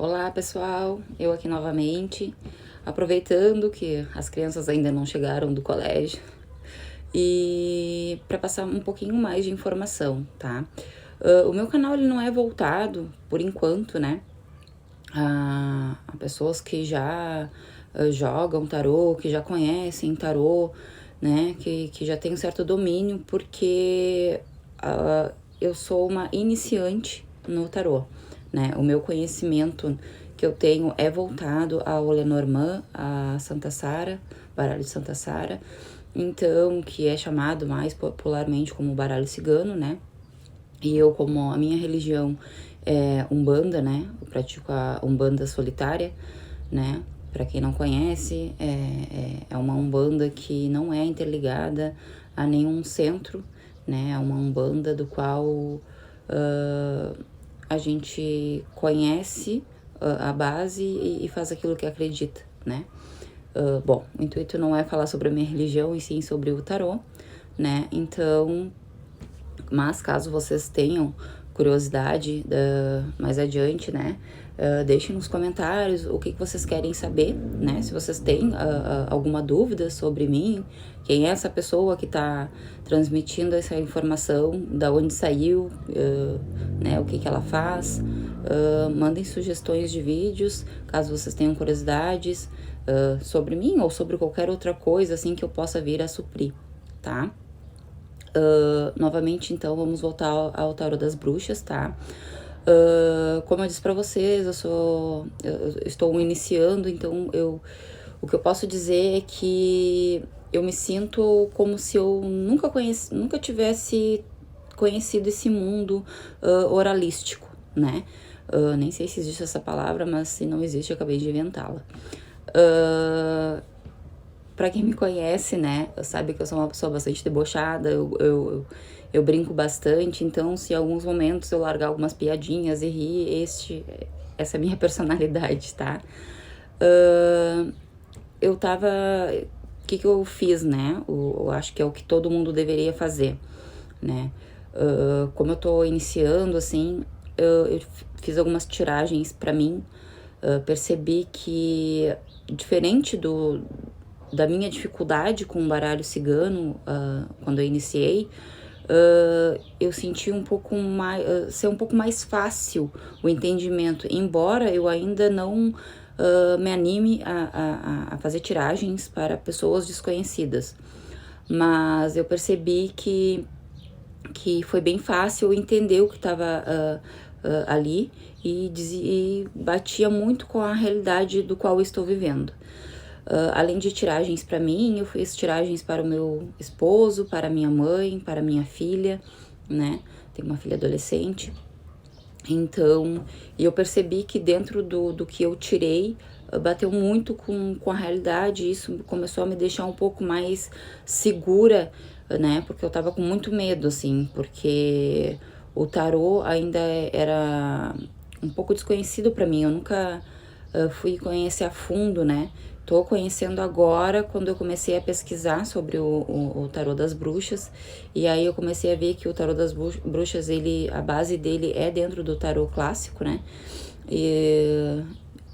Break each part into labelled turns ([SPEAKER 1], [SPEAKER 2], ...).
[SPEAKER 1] Olá pessoal, eu aqui novamente, aproveitando que as crianças ainda não chegaram do colégio e para passar um pouquinho mais de informação, tá? O meu canal ele não é voltado, por enquanto, né, a pessoas que já jogam tarô, que já conhecem tarô, né, que já tem um certo domínio, porque eu sou uma iniciante no tarô, né? O meu conhecimento que eu tenho é voltado ao Lenormand, a Santa Sara, baralho de Santa Sara, então, que é chamado mais popularmente como baralho cigano, né? E eu, como a minha religião é Umbanda, né? Eu pratico a Umbanda solitária, né? Para quem não conhece, é uma Umbanda que não é interligada a nenhum centro, né? É uma Umbanda do qual a gente conhece a base e faz aquilo que acredita, né? Bom, o intuito não é falar sobre a minha religião, e sim sobre o tarô, né? Então, mas caso vocês tenham curiosidade mais adiante, né? Deixem nos comentários o que vocês querem saber, né? Se vocês têm alguma dúvida sobre mim, quem é essa pessoa que está transmitindo essa informação, da onde saiu, né? O que ela faz. Mandem sugestões de vídeos, caso vocês tenham curiosidades sobre mim ou sobre qualquer outra coisa assim que eu possa vir a suprir, tá? Novamente, então, vamos voltar ao tarô das bruxas, tá? Como eu disse pra vocês, eu estou iniciando, então o que eu posso dizer é que eu me sinto como se eu nunca tivesse conhecido esse mundo oralístico, né? Nem sei se existe essa palavra, mas se não existe, eu acabei de inventá-la. Pra quem me conhece, né, sabe que eu sou uma pessoa bastante debochada, eu brinco bastante, então se em alguns momentos eu largar algumas piadinhas e rir, essa é a minha personalidade, tá? Eu tava... O que eu fiz, né? Eu acho que é o que todo mundo deveria fazer, né? Como eu tô iniciando, assim, eu fiz algumas tiragens pra mim, percebi que, diferente da minha dificuldade com o baralho cigano, quando eu iniciei, eu senti um pouco mais, ser um pouco mais fácil o entendimento, embora eu ainda não me anime a fazer tiragens para pessoas desconhecidas. Mas eu percebi que foi bem fácil entender o que estava ali e batia muito com a realidade do qual eu estou vivendo. Além de tiragens para mim, eu fiz tiragens para o meu esposo, para minha mãe, para minha filha, né? Tenho uma filha adolescente. Então, eu percebi que dentro do que eu tirei, bateu muito com a realidade, e isso começou a me deixar um pouco mais segura, né? Porque eu tava com muito medo, assim, porque o tarô ainda era um pouco desconhecido para mim, eu nunca fui conhecer a fundo, né? Tô conhecendo agora, quando eu comecei a pesquisar sobre o tarô das bruxas, e aí eu comecei a ver que o tarô das bruxas, a base dele é dentro do tarô clássico, né? E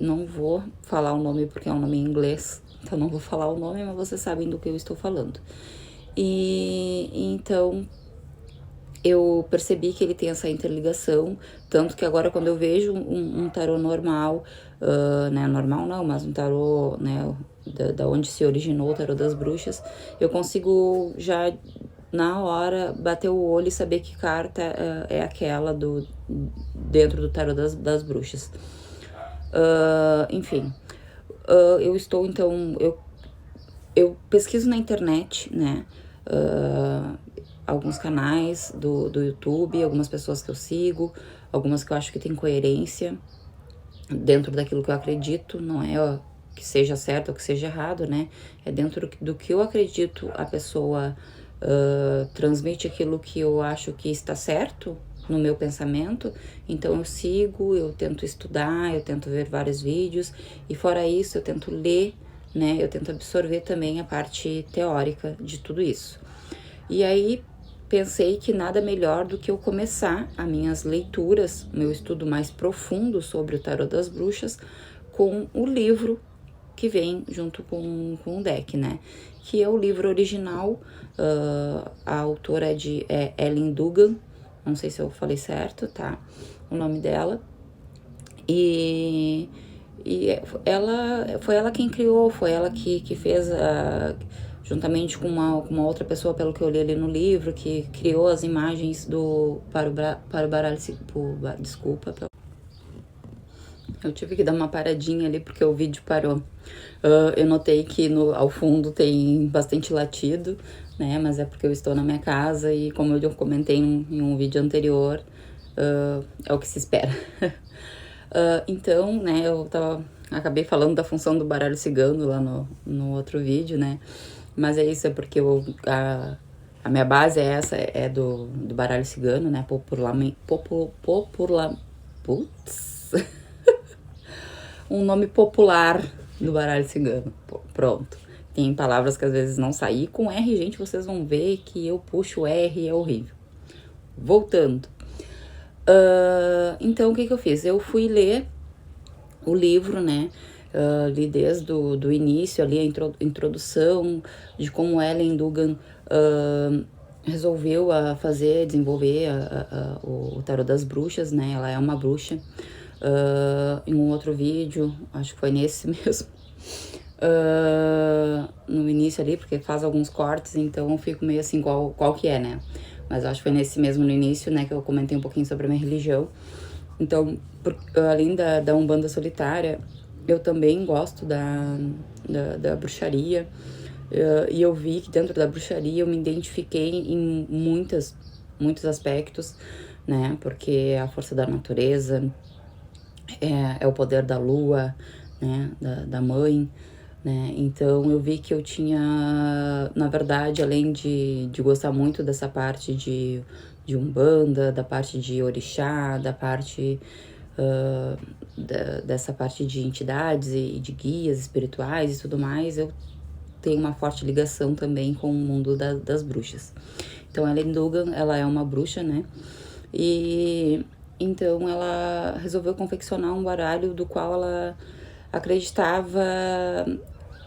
[SPEAKER 1] não vou falar o nome porque é um nome em inglês, então não vou falar o nome, mas vocês sabem do que eu estou falando. E então eu percebi que ele tem essa interligação, tanto que agora quando eu vejo um tarô normal, né, normal não, mas um tarô, né, da onde se originou o tarô das bruxas, eu consigo já na hora bater o olho e saber que carta é aquela dentro do tarô das bruxas. Enfim, eu estou então, eu pesquiso na internet, né, alguns canais do YouTube, algumas pessoas que eu sigo, algumas que eu acho que tem coerência dentro daquilo que eu acredito, não é que seja certo ou que seja errado, né? É dentro do que eu acredito, a pessoa transmite aquilo que eu acho que está certo no meu pensamento, então eu sigo, eu tento estudar, eu tento ver vários vídeos, e fora isso eu tento ler, né? Eu tento absorver também a parte teórica de tudo isso. E aí, pensei que nada melhor do que eu começar as minhas leituras, meu estudo mais profundo sobre o tarô das bruxas, com o livro que vem junto com o deck, né? Que é o livro original, a autora é Ellen Dugan, não sei se eu falei certo, tá? O nome dela. E foi ela quem criou, foi ela que fez, juntamente com uma outra pessoa, pelo que eu li ali no livro, que criou as imagens para o baralho. Desculpa, eu tive que dar uma paradinha ali porque o vídeo parou. Eu notei que ao fundo tem bastante latido, né? Mas é porque eu estou na minha casa e, como eu comentei em um vídeo anterior, é o que se espera. Então, né, acabei falando da função do baralho cigano lá no outro vídeo, né? Mas é isso, é porque a minha base é essa, é do baralho cigano, né? Putz! Um nome popular do baralho cigano. Pronto. Tem palavras que às vezes não saem. Com R, gente, vocês vão ver que eu puxo R e é horrível. Voltando. Então, o que eu fiz? Eu fui ler o livro, né? Li desde o início, ali a introdução de como Ellen Dugan resolveu desenvolver o tarô das bruxas, né? Ela é uma bruxa. Em um outro vídeo, acho que foi nesse mesmo, no início ali, porque faz alguns cortes, então eu fico meio assim, qual que é, né? Mas acho que foi nesse mesmo no início, né, que eu comentei um pouquinho sobre a minha religião. Então, além da Umbanda solitária, eu também gosto da bruxaria. E eu vi que dentro da bruxaria eu me identifiquei em muitos aspectos, né? Porque a força da natureza é o poder da lua, né? Da mãe, né? Então eu vi que eu tinha, na verdade, além de gostar muito dessa parte de Umbanda, da parte de orixá, da parte dessa parte de entidades e de guias espirituais e tudo mais, eu tenho uma forte ligação também com o mundo das bruxas. Então, a Ellen Dugan, ela é uma bruxa, né? E então ela resolveu confeccionar um baralho do qual ela acreditava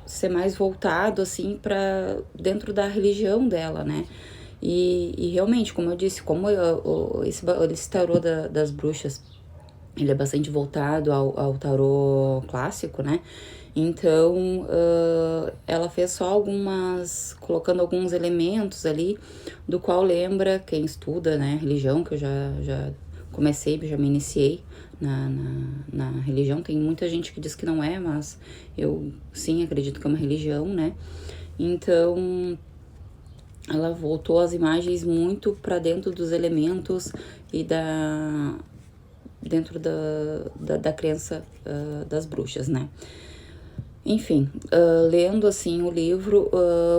[SPEAKER 1] ser mais voltado, assim, para dentro da religião dela, né? E realmente, como eu disse, como esse tarô das bruxas, ele é bastante voltado ao tarô clássico, né? Então, ela fez só colocando alguns elementos ali, do qual lembra quem estuda, né, religião, que eu já comecei, já me iniciei na religião. Tem muita gente que diz que não é, mas eu sim acredito que é uma religião, né? Então, ela voltou as imagens muito para dentro dos elementos e dentro da crença das bruxas, né? Enfim, lendo assim o livro,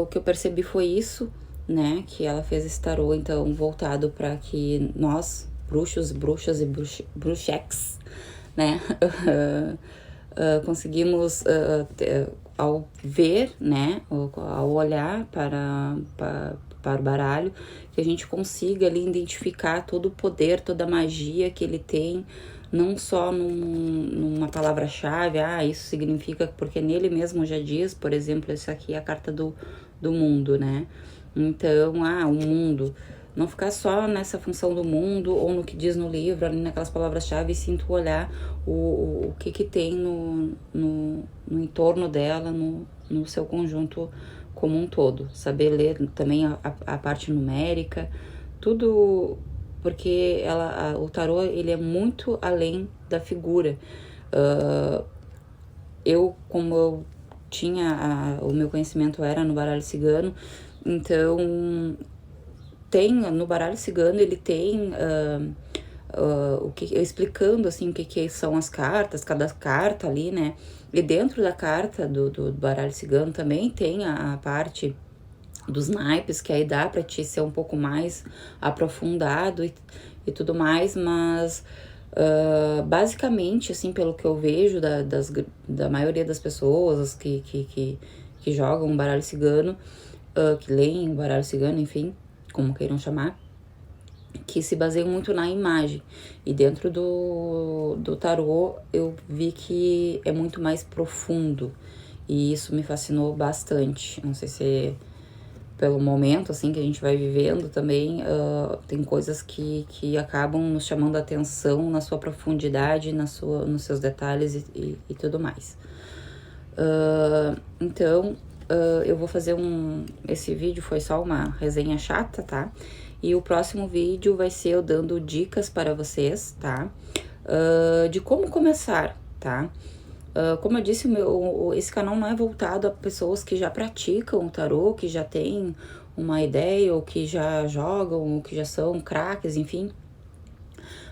[SPEAKER 1] o que eu percebi foi isso, né? Que ela fez esse tarô, então, voltado para que nós, bruxos, bruxas e bruxex, né? Conseguimos, ao ver, né? Ao olhar para o baralho, que a gente consiga ali identificar todo o poder, toda a magia que ele tem, não só numa palavra-chave, isso significa, porque nele mesmo já diz, por exemplo, isso aqui é a carta do mundo, né? Então, o mundo. Não ficar só nessa função do mundo ou no que diz no livro, ali naquelas palavras-chave, e sim tu olhar o que tem no entorno dela, no seu conjunto como um todo. Saber ler também a parte numérica, tudo, porque o tarô, ele é muito além da figura. Como eu tinha, o meu conhecimento era no baralho cigano, então no baralho cigano ele tem explicando assim o que são as cartas, cada carta ali, né? E dentro da carta do baralho cigano também tem a parte dos naipes, que aí dá para te ser um pouco mais aprofundado e tudo mais, mas basicamente, assim, pelo que eu vejo da maioria das pessoas que jogam baralho cigano, que leem baralho cigano, enfim, como queiram chamar, que se baseiam muito na imagem. E dentro do tarô eu vi que é muito mais profundo. E isso me fascinou bastante. Não sei se pelo momento assim que a gente vai vivendo também, tem coisas que acabam nos chamando a atenção na sua profundidade, nos seus detalhes e tudo mais. Então, eu vou fazer esse vídeo foi só uma resenha chata, tá? E o próximo vídeo vai ser eu dando dicas para vocês, tá? De como começar, tá? Como eu disse, esse canal não é voltado a pessoas que já praticam o tarô, que já têm uma ideia, ou que já jogam, ou que já são craques, enfim.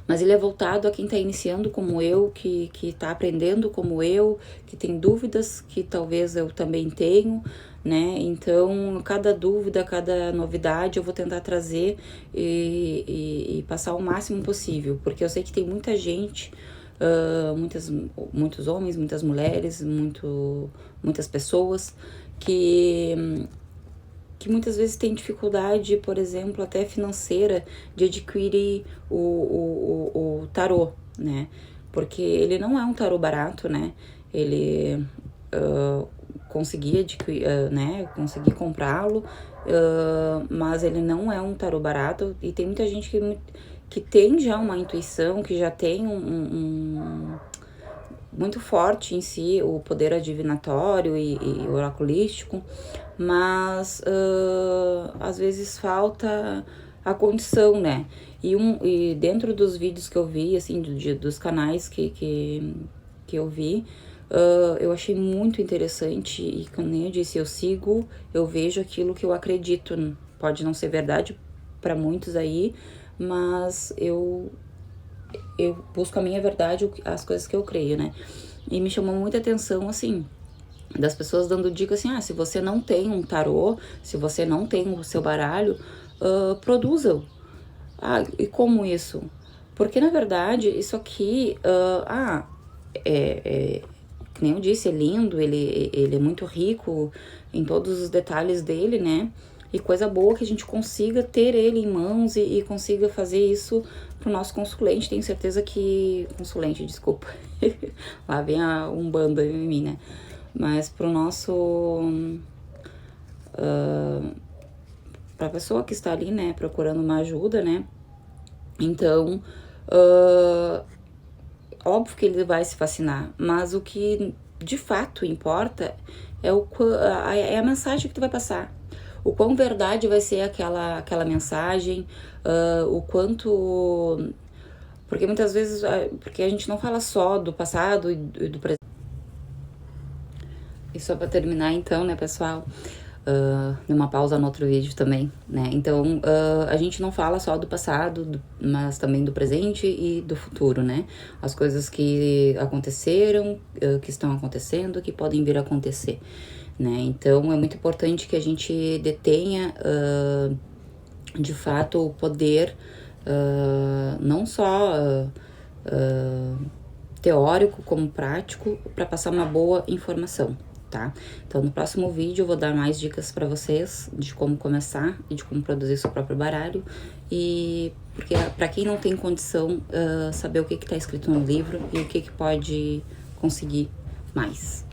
[SPEAKER 1] Mas ele é voltado a quem está iniciando como eu, que está aprendendo como eu, que tem dúvidas que talvez eu também tenho, né? Então, cada dúvida, cada novidade eu vou tentar trazer e passar o máximo possível, porque eu sei que tem muita gente, muitos homens, muitas mulheres, muitas pessoas que muitas vezes tem dificuldade, por exemplo, até financeira, de adquirir o tarô, né? Porque ele não é um tarô barato, né? Ele consegui adquirir, né? Consegui comprá-lo, mas ele não é um tarô barato e tem muita gente que tem já uma intuição, que já tem muito forte em si o poder adivinatório e oraculístico, mas às vezes falta a condição, né? E dentro dos vídeos que eu vi, assim, dos canais que eu vi, eu achei muito interessante e, como eu disse, eu vejo aquilo que eu acredito. Pode não ser verdade para muitos aí, mas eu busco a minha verdade, as coisas que eu creio, né? E me chamou muita atenção, assim, das pessoas dando dica assim, se você não tem um tarô, se você não tem o seu baralho, produza-o. E como isso? Porque, na verdade, isso aqui, que nem eu disse, é lindo, ele é muito rico em todos os detalhes dele, né? E coisa boa que a gente consiga ter ele em mãos e consiga fazer isso pro nosso consulente. Tenho certeza que... Consulente, desculpa. Lá vem a Umbanda em mim, né? Mas pro nosso... pra pessoa que está ali, né? Procurando uma ajuda, né? Então... óbvio que ele vai se fascinar. Mas o que de fato importa é a mensagem que tu vai passar. O quão verdade vai ser aquela mensagem, o quanto... Porque muitas vezes, porque a gente não fala só do passado e do presente. E só pra terminar então, né, pessoal, numa pausa no outro vídeo também, né, então a gente não fala só do passado, mas também do presente e do futuro, né, as coisas que aconteceram, que estão acontecendo, que podem vir a acontecer, né, então é muito importante que a gente detenha, de fato, o poder, não só teórico como prático, para passar uma boa informação, tá? Então, no próximo vídeo eu vou dar mais dicas para vocês de como começar e de como produzir seu próprio baralho, e porque para quem não tem condição, saber o que está escrito no livro e o que pode conseguir mais.